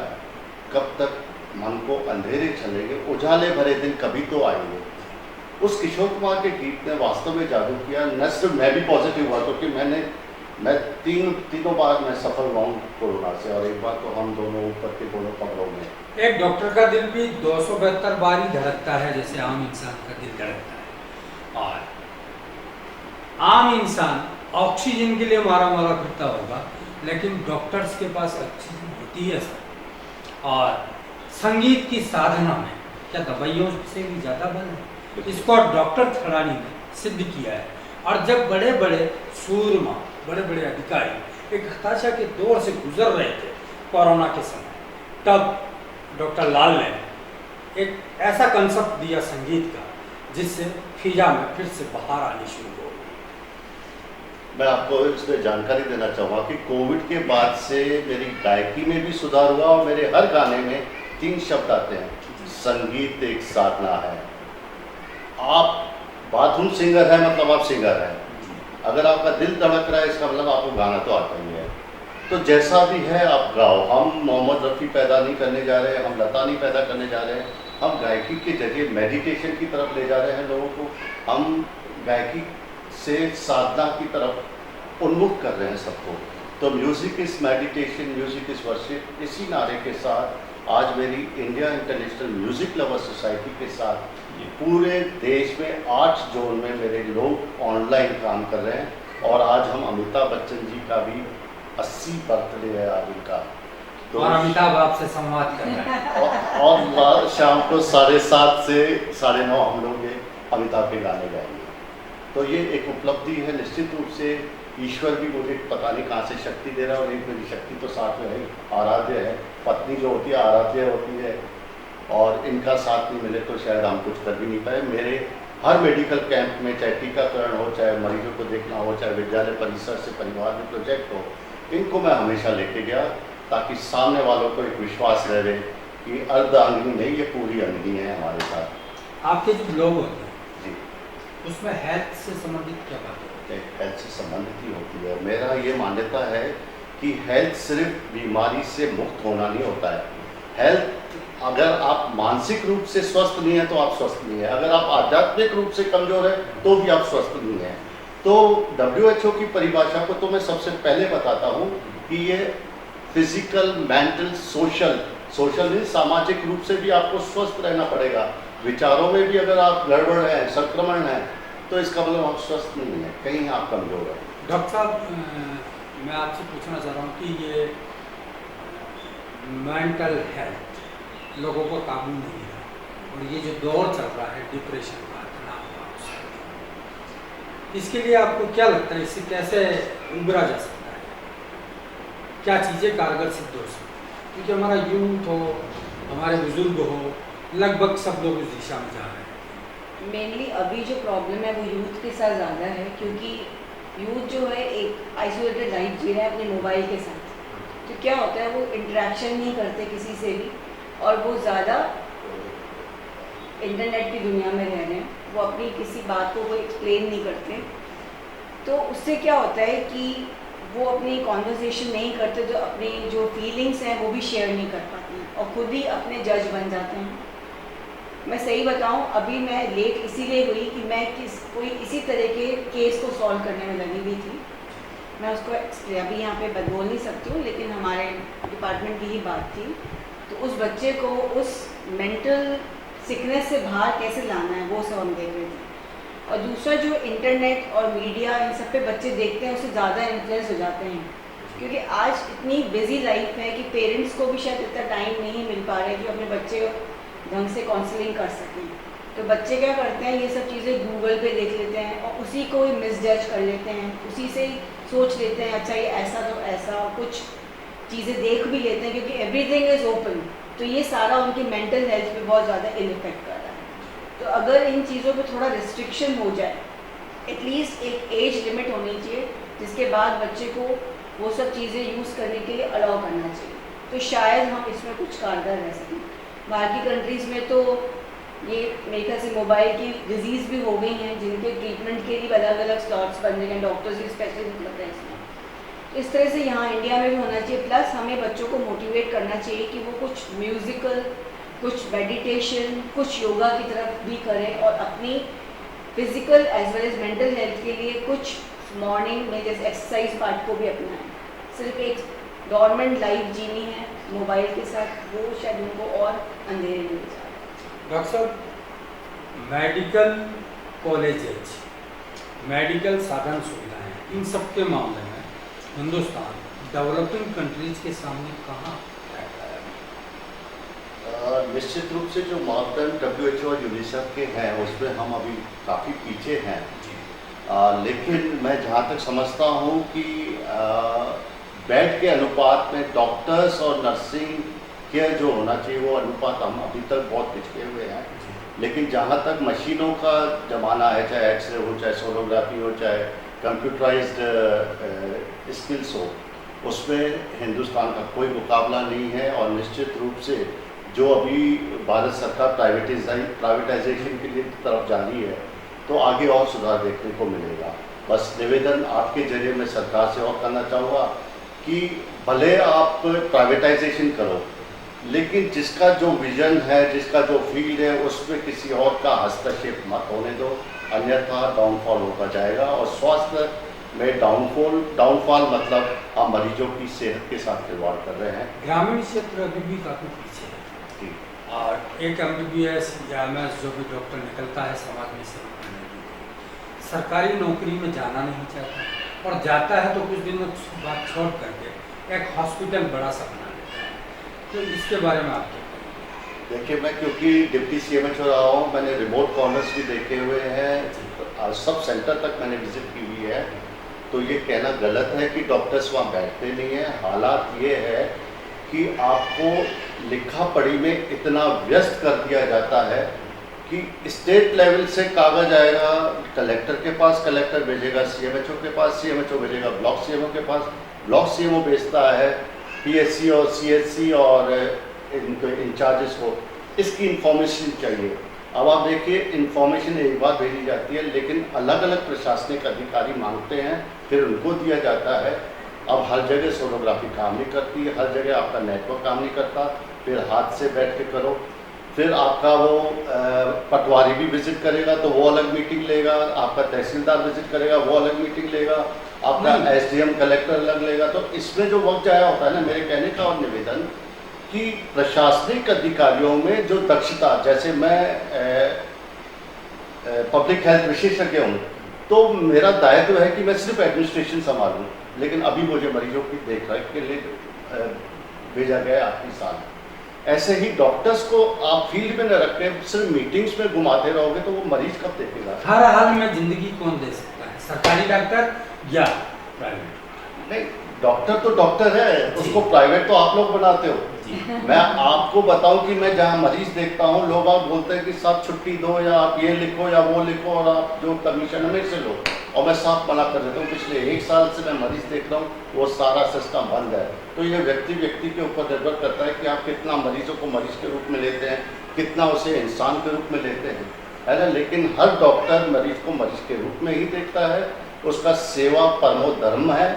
कब तक मन को अंधेरे चलेंगे, उजाले भरे दिन कभी तो आएंगे। उस किशोर कुमार के गीत ने वास्तव में जादू किया। न सिर्फ मैं भी पॉजिटिव हुआ क्योंकि मैं तीनों बार मैं सफल हुआ हूँ कोरोना से, और एक बार तो हम दोनों ऊपर के दोनों कमरों में। एक डॉक्टर का दिल भी 272 बार ही धड़कता है जैसे आम इंसान का दिल धड़कता है। और आम इंसान ऑक्सीजन के लिए मारा मारा फिरता होगा, लेकिन डॉक्टर्स के पास ऑक्सीजन होती है सर। और संगीत की साधना में क्या दवाइयों से भी ज़्यादा बल है? इसको डॉक्टर थरानी ने सिद्ध किया है। और जब बड़े बड़े सूरमा, बड़े बड़े अधिकारी एक हताशा के दौर से गुजर रहे थे कोरोना के समय, तब डॉक्टर लाल ने एक ऐसा कंसेप्ट दिया संगीत का जिससे फिजा में फिर से बहार आनी शुरू हो गई। मैं आपको इसमें जानकारी देना चाहूँगा कि कोविड के बाद से मेरी गायकी में भी सुधार हुआ और मेरे हर गाने में 3 शब्द आते हैं। संगीत एक साधना है, आप बाथरूम सिंगर है मतलब आप सिंगर हैं, अगर आपका दिल धड़क रहा है इसका मतलब आपको गाना तो आता ही है। तो जैसा भी है आप गाओ। हम मोहम्मद रफ़ी पैदा नहीं करने जा रहे हैं, हम लता नहीं पैदा करने जा रहे हैं, हम गायकी के जरिए मेडिटेशन की तरफ ले जा रहे हैं लोगों को, हम गायकी से साधना की तरफ उन्मुख कर रहे हैं सबको। तो music is meditation, music is worship, इसी नारे के साथ आज मेरी India international music lover society के साथ पूरे देश में 8 जोन में मेरे लोग ऑनलाइन काम कर रहे हैं। और आज हम अमिताभ बच्चन जी का भी 80 बर्थडे है आज उनका, तो और अमिताभ आपसे संवाद कर रहे हैं। और शाम को 7:30 से 9:30 हम लोग ये अमिताभ के गाने गाएंगे। तो ये एक उपलब्धि है। निश्चित रूप से ईश्वर भी मुझे पता नहीं कहाँ से शक्ति दे रहा है, और एक मेरी शक्ति तो साथ में है, आराध्य है। पत्नी जो होती है आराध्य होती है, और इनका साथ नहीं मिले तो शायद हम कुछ कर भी नहीं पाए। मेरे हर मेडिकल कैंप में, चाहे टीकाकरण हो, चाहे मरीजों को देखना हो, चाहे विद्यालय परिसर से परिवार में प्रोजेक्ट हो, इनको मैं हमेशा लेके गया ताकि सामने वालों को एक विश्वास रहे कि अर्धांगिनी नहीं, ये पूरी अंगिनी है हमारे साथ। आपके जो ब्लॉग होते हैं जी, उसमें हेल्थ से संबंधित क्या बात है? हेल्थ से संबंधित ही होती है। मेरा ये मान्यता है कि हेल्थ सिर्फ बीमारी से मुक्त होना नहीं होता है। हेल्थ, अगर आप मानसिक रूप से स्वस्थ नहीं है तो आप स्वस्थ नहीं है, अगर आप आध्यात्मिक रूप से कमजोर है तो भी आप स्वस्थ नहीं है। तो WHO की परिभाषा को तो मैं सबसे पहले बताता हूँ कि ये फिजिकल, मेंटल, सोशल नहीं, सामाजिक रूप से भी आपको स्वस्थ रहना पड़ेगा। विचारों में भी अगर आप गड़बड़ हैं, संक्रमण है, तो इसका मतलब आप स्वस्थ नहीं है, कहीं आप कमजोर हैं। डॉक्टर साहब, मैं आपसे पूछना चाह रहा हूँ कि ये मेंटल हेल्थ लोगों को काबू नहीं है, और ये जो दौर चल रहा है डिप्रेशन का, तनाव का, इसके लिए आपको क्या लगता है, इससे कैसे उबरा जा सकता है? क्या चीज़ें कारगर सिद्ध हो सकती है? क्योंकि हमारा यूथ हो, हमारे बुजुर्ग हो, लगभग सब लोग उस दिशा में जा रहे हैं। मेनली अभी जो प्रॉब्लम है वो यूथ के साथ ज़्यादा है, क्योंकि यूथ जो है एक आइसोलेटेड लाइफ जी रहा है अपने मोबाइल के साथ। तो क्या होता है, वो इंटरेक्शन नहीं करते किसी से भी, और वो ज़्यादा इंटरनेट की दुनिया में रह रहे हैं। वो अपनी किसी बात को वो एक्सप्लेन नहीं करते। तो उससे क्या होता है कि वो अपनी कॉन्वर्सेशन नहीं करते, तो अपनी जो फीलिंग्स हैं वो भी शेयर नहीं कर पाते हैं, और खुद ही अपने जज बन जाते हैं। मैं सही बताऊं, अभी मैं लेट इसीलिए हुई कि मैं कोई इसी तरह के केस को सॉल्व करने में लगी हुई थी। मैं उसको अभी यहाँ पे बोल नहीं सकती हूँ, लेकिन हमारे डिपार्टमेंट की ही बात थी। तो उस बच्चे को उस मेंटल सिकनेस से बाहर कैसे लाना है वो सब हम देख रहे थे। और दूसरा, जो इंटरनेट और मीडिया इन सब पे बच्चे देखते हैं, उससे ज़्यादा इन्फ्लुएंस हो जाते हैं, क्योंकि आज इतनी बिजी लाइफ है कि पेरेंट्स को भी शायद इतना टाइम नहीं मिल पा रहा है कि अपने बच्चे को ढंग से काउंसलिंग कर सकें। तो बच्चे क्या करते हैं, ये सब चीज़ें गूगल पे देख लेते हैं और उसी को ही मिसजज कर लेते हैं, उसी से ही सोच लेते हैं अच्छा ये ऐसा तो ऐसा, कुछ चीज़ें देख भी लेते हैं क्योंकि एवरीथिंग इज़ ओपन। तो ये सारा उनकी मेंटल हेल्थ पे बहुत ज़्यादा इफेक्ट कर रहा है। तो अगर इन चीज़ों पे थोड़ा रिस्ट्रिक्शन हो जाए, एटलीस्ट एक एज लिमिट होनी चाहिए जिसके बाद बच्चे को वो सब चीज़ें यूज़ करने के लिए अलाउ करना चाहिए, तो शायद हम इसमें कुछ कारगर रह सकें। बाकी कंट्रीज़ में तो ये मेरे ख्याल से मोबाइल की डिजीज़ भी हो गई हैं, जिनके ट्रीटमेंट के लिए अलग अलग स्लॉट्स बन रहे हैं, डॉक्टर्स की स्पेशलिस्ट लग रहे हैं इसमें। इस तरह से यहाँ इंडिया में भी होना चाहिए। प्लस हमें बच्चों को मोटिवेट करना चाहिए कि वो कुछ म्यूज़िकल, कुछ मेडिटेशन, कुछ योगा की तरफ भी करें, और अपनी physical as well as mental health के लिए कुछ मॉर्निंग में जैसे एक्सरसाइज पार्ट को भी अपनाएं। सिर्फ एक गवर्नमेंट लाइफ जीनी है मोबाइल के साथ, वो शायद उनको और अंधेरे में ले जाए। डॉक्टर साहब, मेडिकल कॉलेजेज, मेडिकल साधन सुविधाएं, इन सब के मामले में हिंदुस्तान डेवलपिंग कंट्रीज के सामने कहाँ रहता है? निश्चित रूप से जो मापदंड WHO और यूनिसेफ के हैं उसमें हम अभी काफ़ी पीछे हैं। लेकिन मैं जहाँ तक समझता हूँ कि बेड के अनुपात में डॉक्टर्स और नर्सिंग केयर जो होना चाहिए वो अनुपात हम अभी तक बहुत पिछड़े हुए हैं। लेकिन जहाँ तक मशीनों का ज़माना है, चाहे एक्सरे हो, चाहे सोनोग्राफी हो, चाहे कंप्यूटराइज्ड स्किल्स हो, उसमें हिंदुस्तान का कोई मुकाबला नहीं है। और निश्चित रूप से जो अभी भारत सरकार प्राइवेटाइजेशन के लिए तरफ जा रही है, तो आगे और सुधार देखने को मिलेगा। बस निवेदन आपके जरिए मैं सरकार से और करना चाहूँगा कि भले आप प्राइवेटाइजेशन करो, लेकिन जिसका जो विजन है, जिसका जो फील्ड है, उसमें किसी और का हस्तक्षेप मत होने दो, अन्यथा डाउनफॉल होता जाएगा। और स्वास्थ्य में डाउनफॉल मतलब हम मरीजों की सेहत के साथ खिलवाड़ कर रहे हैं। ग्रामीण क्षेत्र अभी भी काफ़ी पीछे है, जी। और एक MBBS या MS जो भी डॉक्टर निकलता है समाज में सेवा करने के लिए, सरकारी नौकरी में जाना नहीं चाहता, और जाता है तो कुछ दिन में बात छोड़ करके एक हॉस्पिटल बड़ा सा बना लेता है। तो इसके बारे में आप क्या कहेंगे? देखिए, मैं क्योंकि डिप्टी CMHO रहा हूँ, मैंने रिमोट कॉर्नर्स भी देखे हुए हैं, सब सेंटर तक मैंने विजिट की हुई है, तो ये कहना गलत है कि डॉक्टर्स वहाँ बैठते नहीं हैं। हालात ये है कि आपको लिखा पढ़ी में इतना व्यस्त कर दिया जाता है कि स्टेट लेवल से कागज आएगा कलेक्टर के पास, कलेक्टर भेजेगा CMHO के पास, CMHO भेजेगा ब्लॉक CMO के पास, ब्लॉक CMO भेजता है PSC और CHC और इनको इंचार्जेस को। इसकी इंफॉर्मेशन चाहिए। अब आप देखिए, इंफॉर्मेशन एक बार भेजी जाती है, लेकिन अलग अलग प्रशासनिक अधिकारी मांगते हैं, फिर उनको दिया जाता है। अब हर जगह सोनोग्राफी काम नहीं करती, हर जगह आपका नेटवर्क काम नहीं करता, फिर हाथ से बैठ के करो, फिर आपका वो पटवारी भी विजिट करेगा तो वो अलग मीटिंग लेगा, आपका तहसीलदार विजिट करेगा वो अलग मीटिंग लेगा, आपका SDM कलेक्टर अलग लेगा। तो इसमें जो वक्त जाया होता है ना, मेरे कहने का और निवेदन कि प्रशासनिक अधिकारियों में जो दक्षता, जैसे मैं पब्लिक हेल्थ विशेषज्ञ हूँ, तो मेरा दायित्व है कि मैं सिर्फ एडमिनिस्ट्रेशन संभालूँ, लेकिन अभी मुझे मरीजों की देखरेख के लिए भेजा गया आखिरी साल। ऐसे ही डॉक्टर्स को आप फील्ड में न रख के सिर्फ मीटिंग्स में घुमाते रहोगे तो वो मरीज कब देखेगा? हर हाल में जिंदगी कौन दे सकता है, सरकारी डॉक्टर या प्राइवेट? नहीं, डॉक्टर तो डॉक्टर है, उसको प्राइवेट तो आप लोग बनाते हो। मैं आपको बताऊं कि मैं जहां मरीज देखता हूं, लोग आप बोलते हैं कि साहब छुट्टी दो, या आप ये लिखो या वो लिखो, और आप जो कमीशन हमें से लो, और मैं साफ मना कर देता हूँ। पिछले 1 साल से मैं मरीज देख रहा हूँ, वो सारा सिस्टम बंद है। तो ये व्यक्ति के ऊपर निर्भर करता है कि आप कितना मरीजों को मरीज के रूप में लेते हैं, कितना उसे इंसान के रूप में लेते हैं, है ना। लेकिन हर डॉक्टर मरीज को मरीज के रूप में ही देखता है, उसका सेवा परमो धर्म है।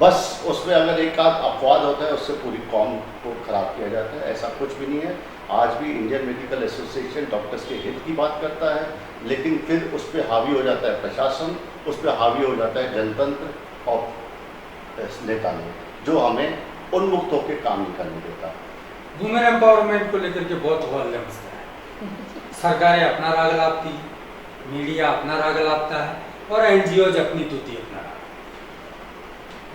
बस उसमें अगर एक आध अपवाद होता है, उससे पूरी कौम को खराब किया जाता है। ऐसा कुछ भी नहीं है। आज भी इंडियन मेडिकल एसोसिएशन डॉक्टर्स के हित की बात करता है, लेकिन फिर उस पर हावी हो जाता है प्रशासन, उस पर हावी हो जाता है जनतंत्र और नेता लोग, जो हमें उन्मुक्त होकर काम नहीं करने देता। वुमेन एम्पावरमेंट को लेकर के बहुत हल्ला मचता है। सरकारें अपना राग लापती, मीडिया अपना राग लापता है, और NGOज अपनी तूती अपना राग।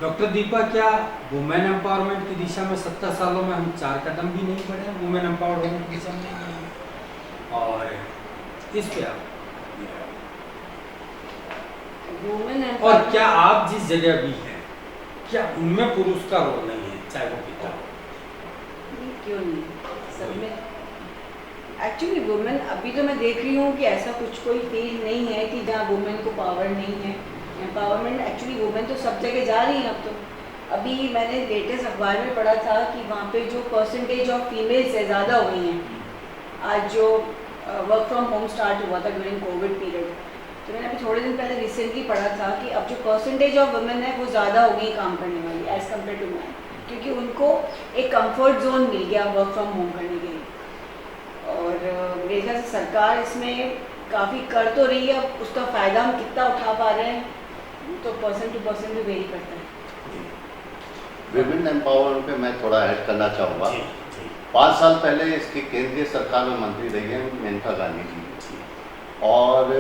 डॉक्टर दीपा, क्या वुमेन एम्पावरमेंट की दिशा में 70 सालों में हम 4 कदम भी नहीं बढ़े वुमेन एम्पावरमेंट की दिशा में? और इस पे आप, और क्या आप जिस जगह भी हैं, क्या उनमें पुरुष का रोल नहीं है, चाहे वो पिता हो? क्यों नहीं, सब में एक्चुअली वुमेन, अभी तो मैं देख रही हूँ कि ऐसा कुछ कोई फील्ड नहीं है कि जहाँ वुमेन को पावर नहीं है। एम्पावरमेंट एक्चुअली वुमेन तो सब जगह जा रही हैं अब तो। अभी मैंने लेटेस्ट अखबार में पढ़ा था कि वहाँ पे जो परसेंटेज ऑफ फीमेल्स है ज़्यादा हो गई हैं। आज जो वर्क फ्रॉम होम स्टार्ट हुआ था ड्यूरिंग कोविड पीरियड, तो मैंने अभी थोड़े दिन पहले रिसेंटली पढ़ा था कि अब जो परसेंटेज ऑफ वुमेन है वो ज़्यादा हो गई काम करने वाली एज़ कम्पेयर टू मैन, क्योंकि उनको एक कंफर्ट जोन मिल गया वर्क फ्रॉम होम करने के लिए। और मेरे ख्याल से सरकार इसमें काफ़ी कर तो रही है, अब उसका फ़ायदा हम कितना उठा पा रहे हैं तो पर्सन टू पर्सन भी वेरी करता है। विमेन एम्पावरमेंट पे मैं थोड़ा ऐड करना चाहूँगा। 5 साल पहले इसकी केंद्रीय सरकार में मंत्री रही हैं मेनका गांधी जी, और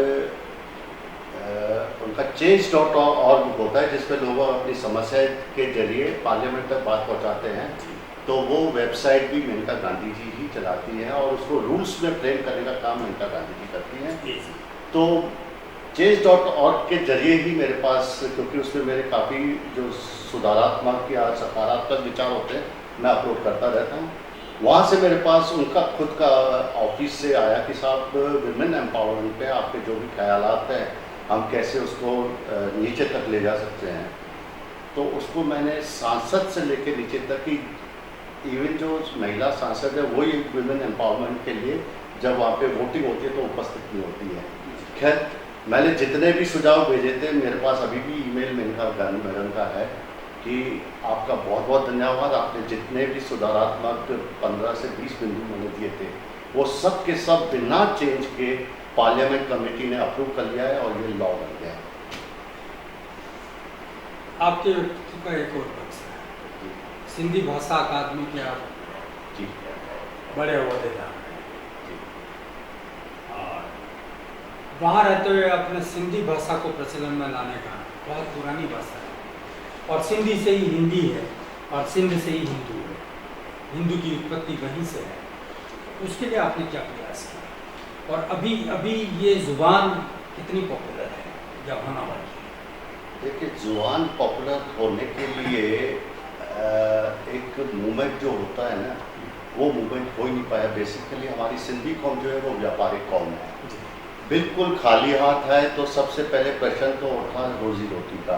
उनका change.org होता है जिसपे लोग अपनी समस्या के जरिए पार्लियामेंट तक बात पहुंचाते हैं। तो वो वेबसाइट भी मेनका गांधी जी ही चलाती है, और उसको रूल्स में फ्रेम करने का काम मेनका गांधी जी करती हैं। तो change.org के जरिए ही मेरे पास, क्योंकि उसमें मेरे काफ़ी जो सुधारात्मक या सकारात्मक विचार होते हैं, मैं अपलोड करता रहता हूँ। वहाँ से मेरे पास उनका खुद का ऑफिस से आया कि साहब विमेन एम्पावरमेंट पे आपके जो भी ख्यालात हैं, हम कैसे उसको नीचे तक ले जा सकते हैं। तो उसको मैंने सांसद से लेकर नीचे तक की इवन जो महिला सांसद है वही वुमेन एम्पावरमेंट के लिए जब वहाँ पे वोटिंग होती है तो उपस्थित नहीं होती है। खैर, मैंने जितने भी सुझाव भेजे थे, मेरे पास अभी भी ईमेल मैडम का है कि आपका बहुत बहुत धन्यवाद। आपने जितने भी सुधारात्मक 15 से 20 बिंदु मैंने दिए थे वो सब के सब बिना चेंज के पार्लियामेंट कमेटी ने अप्रूव कर लिया है और ये लॉ बन गया है। आपके व्यक्तित्व का एक और पक्ष है, सिंधी भाषा अकादमी के आप जी बड़े अहदेदार हैं और वहाँ रहते हुए अपने सिंधी भाषा को प्रचलन में लाने का, बहुत पुरानी भाषा है और सिंधी से ही हिंदी है और सिंध से ही हिंदू है, हिंदू की उत्पत्ति वहीं से है। उसके लिए आपने क्या प्रयास किया और अभी ये जुबान कितनी पॉपुलर है या होना वाली है? देखिए, जुबान पॉपुलर होने के लिए एक मूवमेंट जो होता है ना, वो मूवमेंट हो ही नहीं पाया। बेसिकली हमारी सिंधी कौम जो है वो व्यापारिक कौम है, बिल्कुल खाली हाथ है। तो सबसे पहले प्रश्न तो उठा रोजी रोटी का।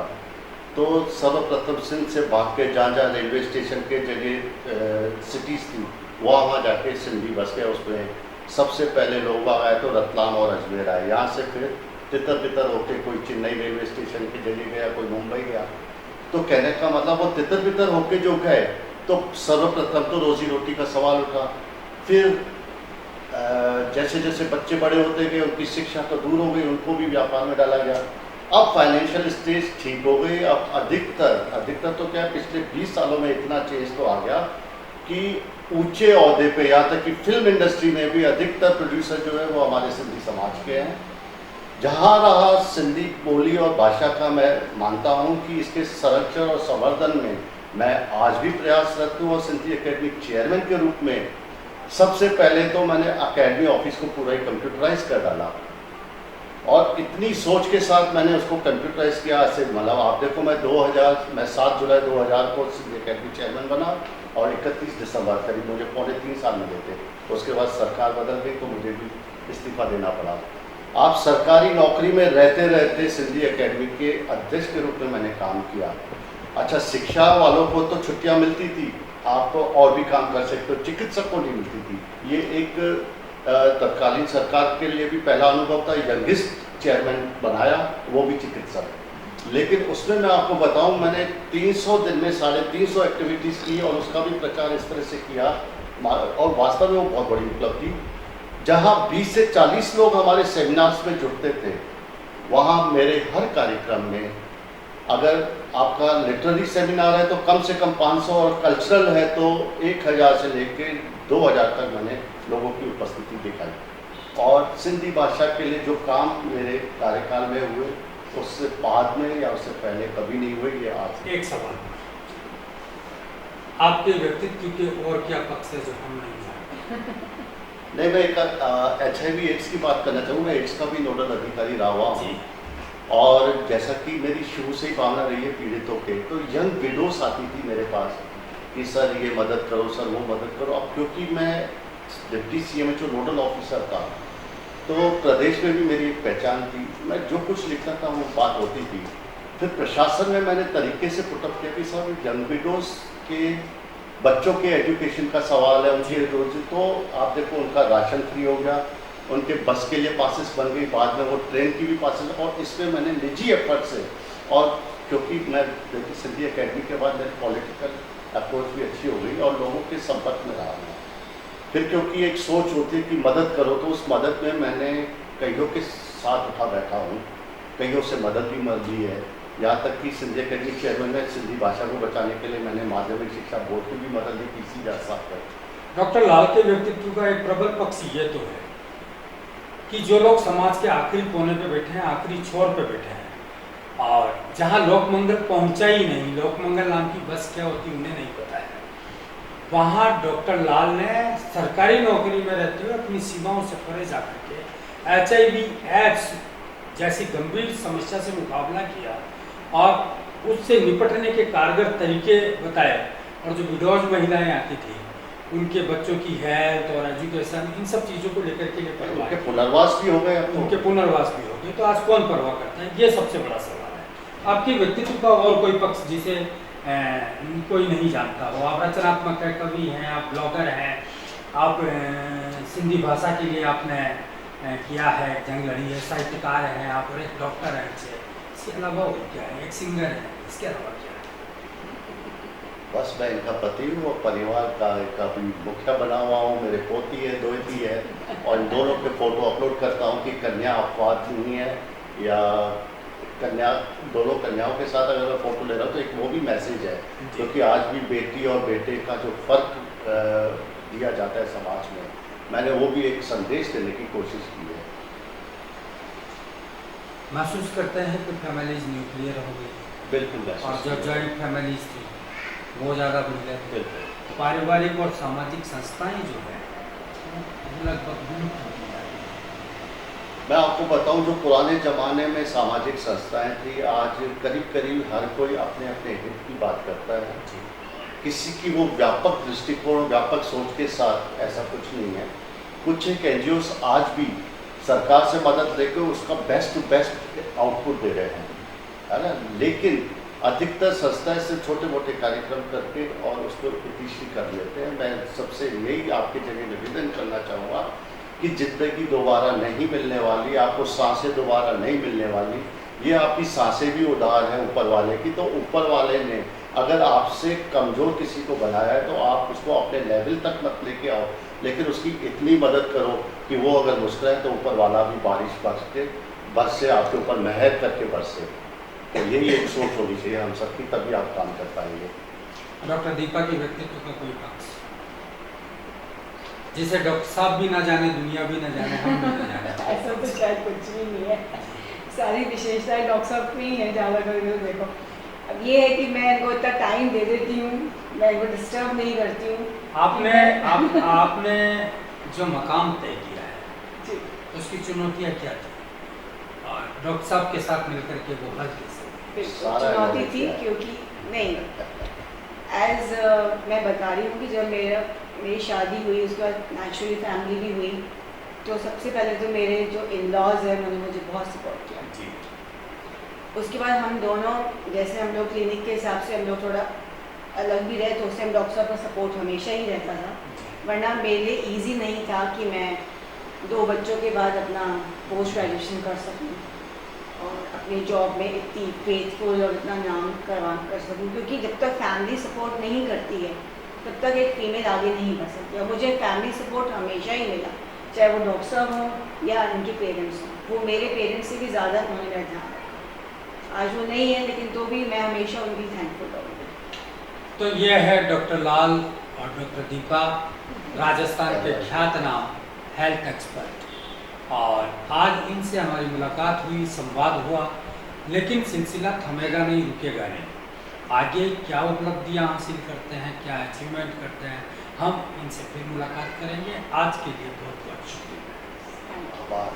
तो सर्वप्रथम सिंध से भाग के जहाँ रेलवे स्टेशन के जगह सिटीज़ थी वहाँ जाके सिंधी बस गए। उसमें सबसे पहले लोग आए तो रतलाम और अजमेर आए, यहाँ से फिर तितर बितर होके कोई चेन्नई रेलवे स्टेशन के जगह गया, कोई मुंबई गया। तो कहने का मतलब वो तितर बितर होके जो गए तो सर्वप्रथम तो रोजी रोटी का सवाल उठा। फिर जैसे जैसे बच्चे बड़े होते गए उनकी शिक्षा तो दूर हो गई, उनको भी व्यापार में डाला गया। अब फाइनेंशियल स्टेज ठीक हो गई। अब अधिकतर तो क्या पिछले 20 सालों में इतना चेंज तो आ गया कि ऊंचे ओहदे पे, यहाँ तक कि फिल्म इंडस्ट्री में भी अधिकतर प्रोड्यूसर जो है वो हमारे सिंधी समाज के हैं। जहाँ रहा सिंधी बोली और भाषा का, मैं मानता हूँ कि इसके संरक्षण और संवर्धन में मैं आज भी प्रयासरत हूँ। और सिंधी एकेडमी चेयरमैन के रूप में सबसे पहले तो मैंने एकेडमी ऑफिस को पूरा ही कंप्यूटराइज कर डाला और इतनी सोच के साथ मैंने उसको कंप्यूटराइज किया। ऐसे मतलब आप देखो, मैं 7 जुलाई 2000 को सिंधी एकेडमी चेयरमैन बना और 31 दिसंबर करीब मुझे 3.25 साल मिले थे। उसके बाद सरकार बदल गई तो मुझे भी इस्तीफा देना पड़ा। आप सरकारी नौकरी में रहते रहते सिंधी एकेडमी के अध्यक्ष के रूप में मैंने काम किया। अच्छा, शिक्षा वालों को तो छुट्टियां मिलती थी, आप और भी काम कर सकते हो, चिकित्सक को नहीं मिलती थी। ये एक तत्कालीन सरकार के लिए भी पहला अनुभव था। यंगेस्ट चेयरमैन बनाया, वो भी चिकित्सक। लेकिन उसमें मैं आपको बताऊं, मैंने 300 दिन में 350 एक्टिविटीज़ की और उसका भी प्रचार इस तरह से किया और वास्तव में वो बहुत बड़ी उपलब्धि। जहाँ 20 से 40 लोग हमारे सेमिनार्स में जुड़ते थे, वहाँ मेरे हर कार्यक्रम में, अगर आपका लिटरेरी सेमिनार है तो कम से कम 500 और कल्चरल है तो 1000 से लेकर 2000 तक मैंने लोगों की उपस्थिति दिखाई। और सिंधी भाषा के लिए जो काम मेरे कार्यकाल में हुए उससे बाद में या उससे पहले कभी नहीं हुए। ये आज एक सवाल, आपके व्यक्तित्व के और क्या पक्ष है जो हम नहीं जानते? नहीं, मैं एक HIV एड्स की बात करना चाहूँगा। एड्स का भी नोडल अधिकारी रहा हुआ हूँ और जैसा कि मेरी शुरू से ही भावना रही है पीड़ितों के, तो यंग विडोस आती थी मेरे पास कि सर ये मदद करो, सर वो मदद करो। अब क्योंकि मैं डिप्टी CMHO नोडल ऑफिसर था तो प्रदेश में भी मेरी एक पहचान थी। मैं जो कुछ लिखता था वो बात होती थी। फिर प्रशासन में मैंने तरीके से पुटअप किया कि सर यंग विडोस के बच्चों के एजुकेशन का सवाल है, उनकी रोजी, तो आप देखो उनका राशन फ्री हो गया, उनके बस के लिए पासेस बन गई, बाद में वो ट्रेन की भी पासेस। और इसमें मैंने निजी एफर्ट से, और क्योंकि मैं सिंधी एकेडमी के बाद मेरी पॉलिटिकल अप्रोच भी अच्छी हो गई और लोगों के संपर्क में रहा हूँ। फिर क्योंकि एक सोच होती है कि मदद करो, तो उस मदद में मैंने कईयों के साथ उठा बैठा हूँ, कईयों से मदद भी ली है। यहाँ तक कि सिंधी एकेडमी चेयरमैन में सिंधी भाषा को बचाने के लिए मैंने माध्यमिक शिक्षा बोर्ड की भी मदद ली, PC साहब पर। डॉक्टर लाल के व्यक्तित्व का एक प्रबल पक्ष ये तो है कि जो लोग समाज के आखिरी कोने पे बैठे हैं, आखिरी छोर पे बैठे हैं और जहाँ लोकमंगल पहुँचा ही नहीं, लोकमंगल नाम की बस क्या होती उन्हें नहीं पता है, वहाँ डॉक्टर लाल ने सरकारी नौकरी में रहते हुए अपनी सीमाओं से परे जाकर के HIV एड्स जैसी गंभीर समस्या से मुकाबला किया और उससे निपटने के कारगर तरीके बताए। और जो विडोज महिलाएं आती थी उनके बच्चों की हेल्थ और एजुकेशन, इन सब चीज़ों को लेकर के लिए उनके पुनर्वास भी हो गए, उनके पुनर्वास भी हो गए। तो आज कौन परवाह करता है, ये सबसे बड़ा सवाल है। आपके व्यक्तित्व का और कोई पक्ष जिसे कोई नहीं जानता हो। आप रचनात्मक है, कवि हैं, आप ब्लॉगर हैं, आप सिंधी भाषा के लिए आपने किया है, जंग लड़ी है, साहित्यकार हैं आप, और एक डॉक्टर हैं अच्छे। इसके अलावा और क्या है? एक सिंगर है, इसके अलावा क्या है? बस मैं इनका पति हूँ और परिवार का भी मुखिया बना हुआ हूँ। मेरे पोती है, दोहती है, और इन दोनों के फ़ोटो अपलोड करता हूँ कि कन्या अपवाद नहीं है, या कन्या, दोनों कन्याओं के साथ अगर मैं फ़ोटो ले रहा हूँ तो एक वो भी मैसेज है, क्योंकि आज भी बेटी और बेटे का जो फ़र्क दिया जाता है समाज में, मैंने वो भी एक संदेश देने की कोशिश की है। महसूस करते हैं कि फैमिलीज न्यूक्लियर हो गई, बिल्कुल और महसूस जो किया। जॉइंट फैमिलीज थी वो ज़्यादा बढ़ गए थे। बिल्कुल। पारिवारिक और सामाजिक संस्थाएं जो है वो लगभग विलुप्त होती जा रही हैं। मैं आपको बताऊं, जो पुराने ज़माने में सामाजिक संस्थाएं थी, आज करीब करीब हर कोई अपने अपने हित की बात करता है। किसी की वो व्यापक दृष्टिकोण, व्यापक सोच के साथ ऐसा कुछ नहीं है। कुछ एक NGOs आज भी सरकार से मदद लेकर उसका बेस्ट टू बेस्ट आउटपुट दे रहे हैं, है ना, लेकिन अधिकतर संस्थाएं से छोटे मोटे कार्यक्रम करके और उसको प्रतिष्ठित कर लेते हैं। मैं सबसे यही आपकी जगह निवेदन करना चाहूँगा कि ज़िंदगी दोबारा नहीं मिलने वाली, आपको सांसें दोबारा नहीं मिलने वाली। ये आपकी सांसें भी उधार है ऊपर वाले की, तो ऊपर वाले ने अगर आपसे कमज़ोर किसी को बनाया है तो आप उसको अपने लेवल तक मत लेके आओ, लेकिन उसकी इतनी मदद करो कि वो अगर मुस्कुराए तो ऊपर वाला भी बारिश बरसे आपके ऊपर मेहर करके बरसे। तो यही एक सोच होनी चाहिए हम सबकी, तभी आप काम कर पाएंगे। डॉक्टर दीपा के व्यक्तित्व का कोई पक्ष जिसे डॉक्टर साहब भी ना जाने, दुनिया भी ना जाने, हम भी ना जाने? ऐसा तो शायद कुछ भी नहीं है, सारी विशेषताएं डॉक्टर साहब में ही है ज़्यादा करके। देखो, अब ये है कि मैं इनको इतना टाइम दे देती हूँ, मैं इनको डिस्टर्ब नहीं करती हूँ। आपने जो मकाम तय किया है जी, उसकी चुनौतियाँ क्या थी, और डॉक्टर साहब के साथ मिलकर के वो हल कैसे? बिल्कुल सारा चुनौती knowledge थी, है। क्योंकि नहीं, मैं बता रही हूँ कि जब मेरी शादी हुई, उसके बाद नेचुरली फैमिली भी हुई, तो सबसे पहले तो मेरे जो इन-लॉज हैं उन्होंने मुझे बहुत सपोर्ट किया। जी। उसके बाद हम दोनों, जैसे हम लोग क्लिनिक के हिसाब से हम लोग थोड़ा अलग भी रहे, तो उससे हम डॉक्टर साहब का सपोर्ट हमेशा ही रहता था, वरना मेरे लिए ईजी नहीं था कि मैं 2 बच्चों के बाद अपना पोस्ट ग्रेजुएशन कर सकूँ और अपनी जॉब में इतनी फेथफुल और इतना नाम कर सकूँ, क्योंकि जब तक फैमिली सपोर्ट नहीं करती है तब तक एक फीमेल आगे नहीं बढ़ सकती। और मुझे फैमिली सपोर्ट हमेशा ही मिला, चाहे वो डॉक्टर साहब हों या उनके पेरेंट्स हों। वो मेरे पेरेंट्स से भी ज़्यादा उन्होंने मेरा ध्यान रखा। आज वो नहीं है, लेकिन तो भी मैं हमेशा उनकी थैंकफुल रहूँगी। तो ये है डॉक्टर लाल और डॉक्टर दीपा, राजस्थान के ख्यातनाम हेल्थ एक्सपर्ट, और आज इनसे हमारी मुलाकात हुई, संवाद हुआ, लेकिन सिलसिला थमेगा नहीं, रुकेगा नहीं। आगे क्या उपलब्धियां हासिल करते हैं, क्या अचीवमेंट करते हैं, हम इनसे फिर मुलाकात करेंगे। आज के लिए बहुत बहुत शुक्रिया। आभार।